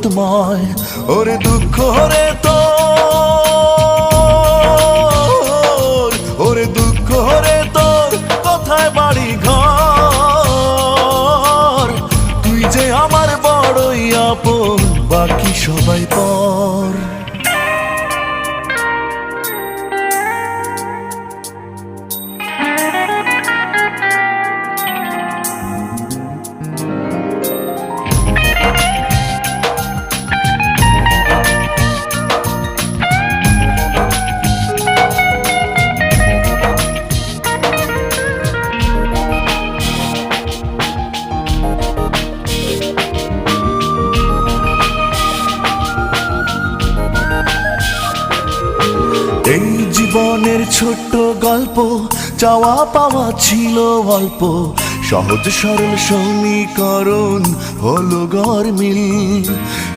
বিপদময়। ওরে দুঃখ রে ওরে দুঃখ রে তোর কোথায় বাড়ি ঘর? তুই যে আমার বড়ই আপন, বাকি সবাই পর। এই জীবনের ছোট্ট গল্প, চাওয়া পাওয়া ছিল অল্প, সহজ সরল সমীকরণ হলো গরমিল।